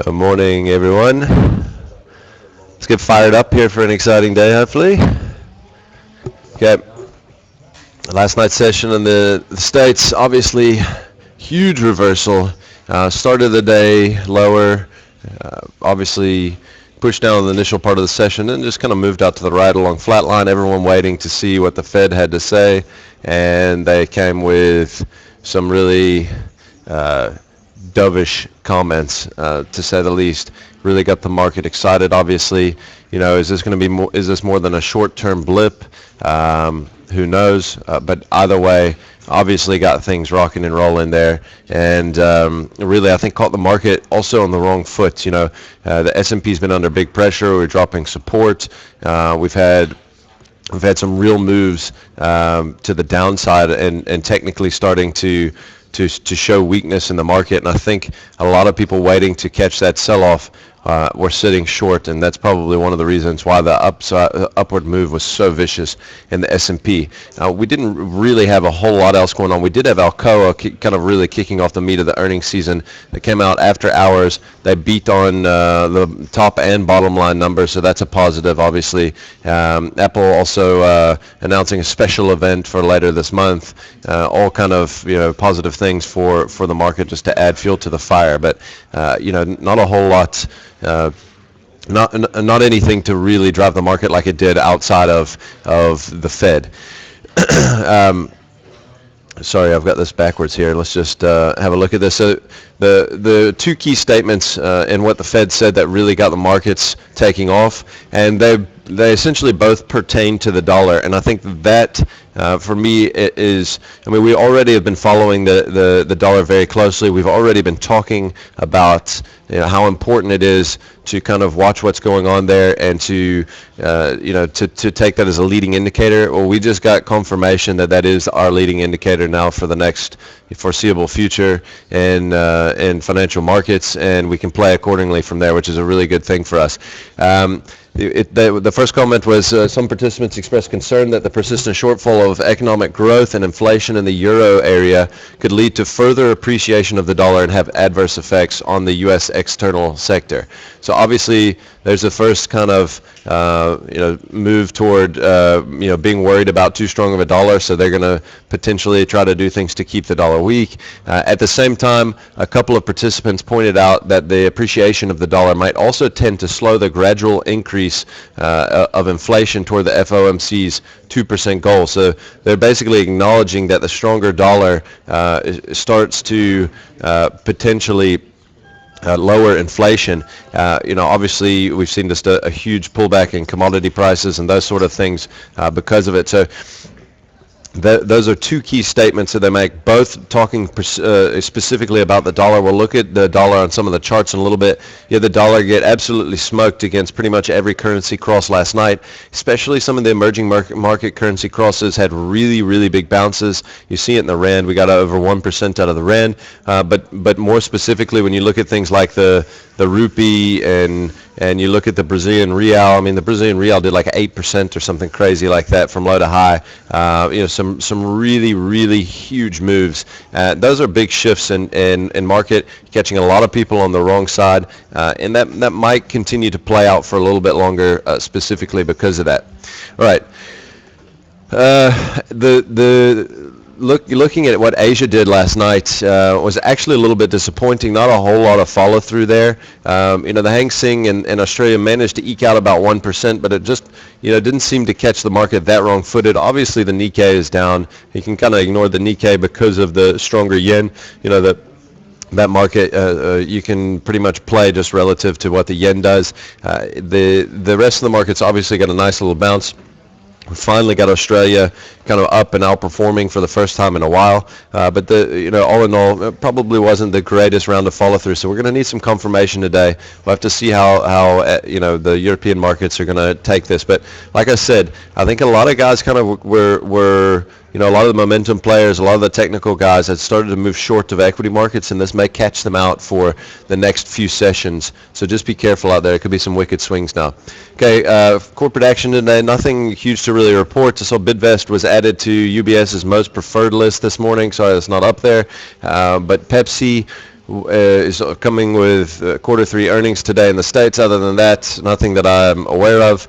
Good morning, everyone. Let's get fired up here for an exciting day, hopefully. Okay. Last night's session in the States, obviously, huge reversal. Started the day lower, obviously pushed down the initial part of the session and just kind of moved out to the right along flat line, everyone waiting to see what the Fed had to say. And they came with some really dovish comments, to say the least. Really got the market excited. Obviously, is this going to be more? Is this more than a short-term blip? Who knows? But either way, obviously got things rocking and rolling there, and really I think caught the market also on the wrong foot. The S&P's been under big pressure. We're dropping support. We've had some real moves to the downside, and technically starting to show weakness in the market. And I think a lot of people waiting to catch that sell-off were sitting short, and that's probably one of the reasons why the upward move was so vicious in the S&P. We didn't really have a whole lot else going on. We did have Alcoa kind of really kicking off the meat of the earnings season. That came out after hours. They beat on the top and bottom line numbers, so that's a positive, obviously. Apple also announcing a special event for later this month. All kind of positive things for the market, just to add fuel to the fire. But not a whole lot. Not anything to really drive the market like it did outside of the Fed. Sorry, I've got this backwards here. Let's just have a look at this. So the two key statements in what the Fed said that really got the markets taking off, and they essentially both pertain to the dollar. And I think that for me it is, we already have been following the dollar very closely. We've already been talking about how important it is to kind of watch what's going on there, and to take that as a leading indicator. Well, we just got confirmation that is our leading indicator now for the next foreseeable future in financial markets, and we can play accordingly from there, which is a really good thing for us. The first comment was some participants expressed concern that the persistent shortfall of economic growth and inflation in the euro area could lead to further appreciation of the dollar and have adverse effects on the U.S. external sector. So obviously, there's the first kind of move toward being worried about too strong of a dollar, so they're going to potentially try to do things to keep the dollar weak. At the same time, a couple of participants pointed out that the appreciation of the dollar might also tend to slow the gradual increase of inflation toward the FOMC's 2% goal. So they're basically acknowledging that the stronger dollar starts to potentially lower inflation. Obviously we've seen just a huge pullback in commodity prices and those sort of things because of it. So those are two key statements that they make, both talking specifically about the dollar. We'll look at the dollar on some of the charts in a little bit. The dollar get absolutely smoked against pretty much every currency cross last night, especially some of the emerging market currency crosses had really, really big bounces. You see it in the Rand. We got over 1% out of the Rand. But more specifically, when you look at things like the rupee and you look at the Brazilian real, the Brazilian real did like 8% or something crazy like that from low to high. Some really, really huge moves. Those are big shifts in market, catching a lot of people on the wrong side, and that might continue to play out for a little bit longer, specifically because of that. All right. Looking at what Asia did last night was actually a little bit disappointing. Not a whole lot of follow through there. The Hang Seng in Australia managed to eke out about 1%, but it just didn't seem to catch the market that wrong-footed. Obviously, the Nikkei is down. You can kind of ignore the Nikkei because of the stronger yen. That market you can pretty much play just relative to what the yen does. The rest of the markets obviously got a nice little bounce. We finally got Australia kind of up and outperforming for the first time in a while, but all in all, it probably wasn't the greatest round of follow through. So we're going to need some confirmation today. We'll have to see how the European markets are going to take this. But like I said, I think a lot of guys kind of were a lot of the momentum players, a lot of the technical guys had started to move short of equity markets, and this may catch them out for the next few sessions. So just be careful out there. It could be some wicked swings now. Okay, corporate action today, nothing huge to really report. I saw Bidvest was added to UBS's most preferred list this morning. Sorry, it's not up there. But Pepsi is coming with quarter three earnings today in the States. Other than that, nothing that I'm aware of.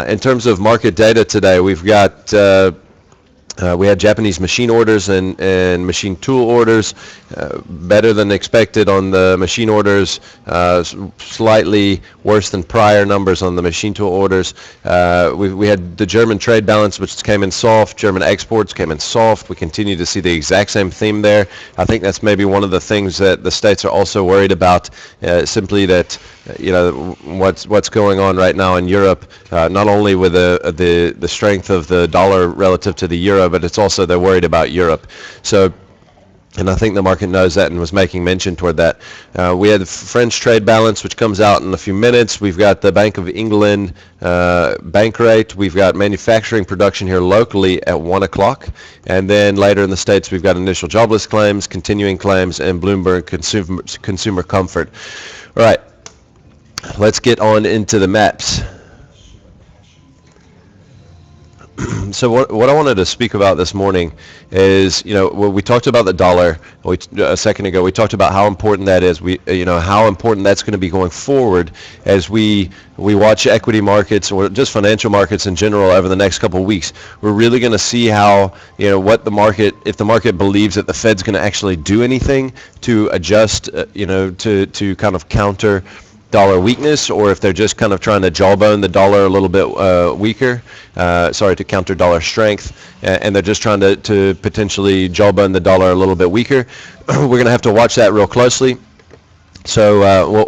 In terms of market data today, we've got we had Japanese machine orders and machine tool orders, better than expected on the machine orders, slightly worse than prior numbers on the machine tool orders. We had the German trade balance, which came in soft. German exports came in soft. We continue to see the exact same theme there. I think that's maybe one of the things that the States are also worried about, simply that what's going on right now in Europe, not only with the strength of the dollar relative to the euro, but it's also they're worried about Europe. So, and I think the market knows that and was making mention toward that. We had the French trade balance, which comes out in a few minutes. We've got the Bank of England bank rate. We've got manufacturing production here locally at 1 o'clock. And then later in the States, we've got initial jobless claims, continuing claims, and Bloomberg consumer comfort. All right, let's get on into the maps. So what I wanted to speak about this morning is, we talked about the dollar a second ago. We talked about how important that is. How important that's going to be going forward as we watch equity markets or just financial markets in general over the next couple of weeks. We're really going to see how, what the market, if the market believes that the Fed's going to actually do anything to adjust, to kind of counter dollar weakness, or if they're just kind of trying to jawbone the dollar a little bit weaker, to counter dollar strength, and they're just trying to potentially jawbone the dollar a little bit weaker. We're going to have to watch that real closely. So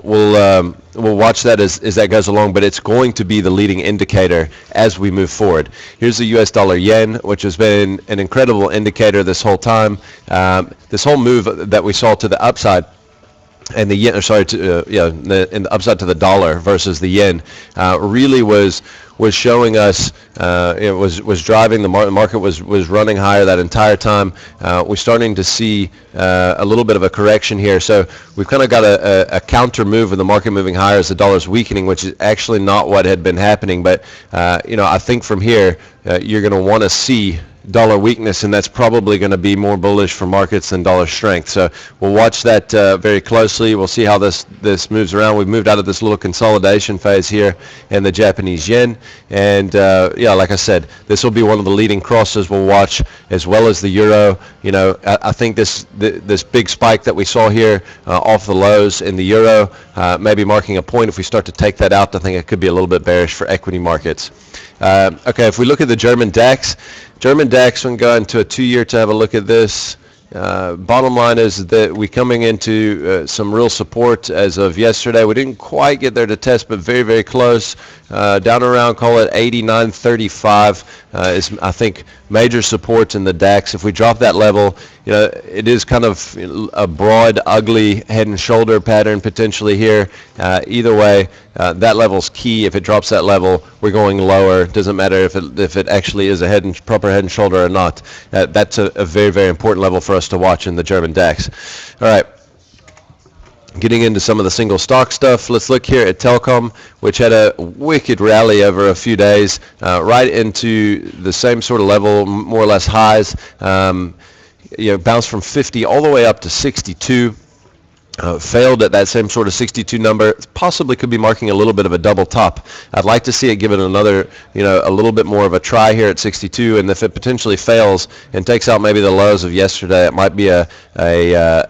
we'll watch that as that goes along, but it's going to be the leading indicator as we move forward. Here's the U.S. dollar yen, which has been an incredible indicator this whole time. This whole move that we saw to the upside, and the yen, in the upside to the dollar versus the yen, really was showing us, it was driving the market was running higher that entire time. We're starting to see a little bit of a correction here, so we've kind of got a counter move with the market moving higher as the dollar's weakening, which is actually not what had been happening. But I think from here you're going to want to see dollar weakness, and that's probably going to be more bullish for markets than dollar strength. So we'll watch that very closely. We'll see how this moves around. We've moved out of this little consolidation phase here in the Japanese yen, and like I said, this will be one of the leading crosses we'll watch, as well as the euro. I think this big spike that we saw here off the lows in the euro, maybe marking a point. If we start to take that out, I think it could be a little bit bearish for equity markets. Okay, if we look at the German DAX, we can go into a 2-year to have a look at this. Bottom line is that we're coming into some real support as of yesterday. We didn't quite get there to test, but very, very close. Down around, call it 89.35 is, I think, major support in the DAX. If we drop that level, it is kind of a broad, ugly head and shoulder pattern potentially here. Either way, that level's key. If it drops that level, we're going lower. Doesn't matter if it actually is a proper head and shoulder or not. That's a very, very important level for us to watch in the German DAX. All right. Getting into some of the single stock stuff, let's look here at Telkom, which had a wicked rally over a few days, right into the same sort of level, more or less highs. Bounced from 50 all the way up to 62. Failed at that same sort of 62 number. Possibly could be marking a little bit of a double top. I'd like to see it give it another, a little bit more of a try here at 62. And if it potentially fails and takes out maybe the lows of yesterday, it might be a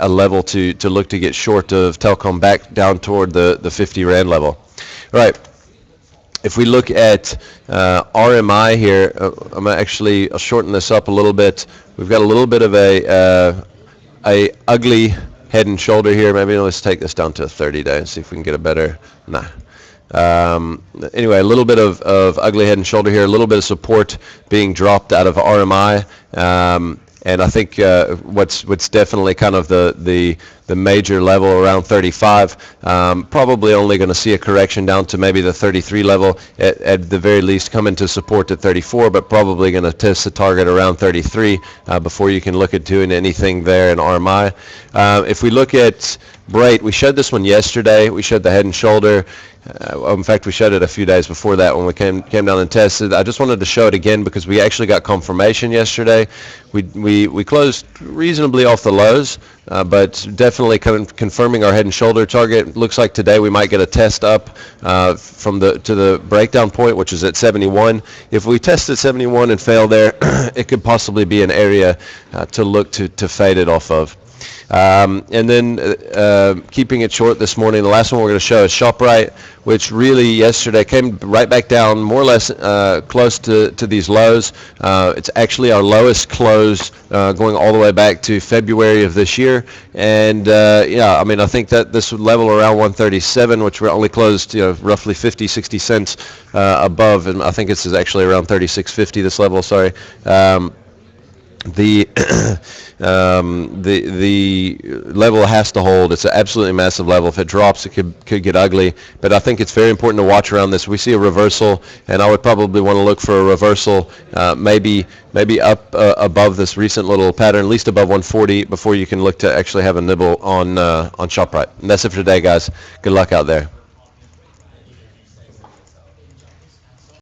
level to look to get short of Telkom back down toward the 50 Rand level. All right. If we look at RMI here, I'll shorten this up a little bit. We've got a little bit of a ugly head and shoulder here. Maybe let's take this down to 30-day and see if we can get a better. Anyway, a little bit of ugly head and shoulder here. A little bit of support being dropped out of RMI. And I think what's definitely kind of the the major level around 35. Probably only going to see a correction down to maybe the 33 level at the very least, come into support at 34, but probably going to test the target around 33 before you can look at doing anything there in RMI. If we look at Brait, we showed this one yesterday. We showed the head and shoulder. In fact, we showed it a few days before that when we came down and tested. I just wanted to show it again because we actually got confirmation yesterday. We closed reasonably off the lows, but definitely confirming our head and shoulder target. Looks like today we might get a test up to the breakdown point, which is at 71. If we test at 71 and fail there, it could possibly be an area to look to fade it off of. And then keeping it short this morning, the last one we're going to show is ShopRite, which really yesterday came right back down more or less close to these lows. It's actually our lowest close going all the way back to February of this year. And yeah, I mean, I think that this would level around 137, which we're only closed, roughly 50, 60 cents above. And I think this is actually around 36.50, this level, sorry. The level has to hold. It's an absolutely massive level. If it drops, it could get ugly. But I think it's very important to watch around this. We see a reversal, and I would probably want to look for a reversal, maybe up above this recent little pattern, at least above 140, before you can look to actually have a nibble on ShopRite. And that's it for today, guys. Good luck out there.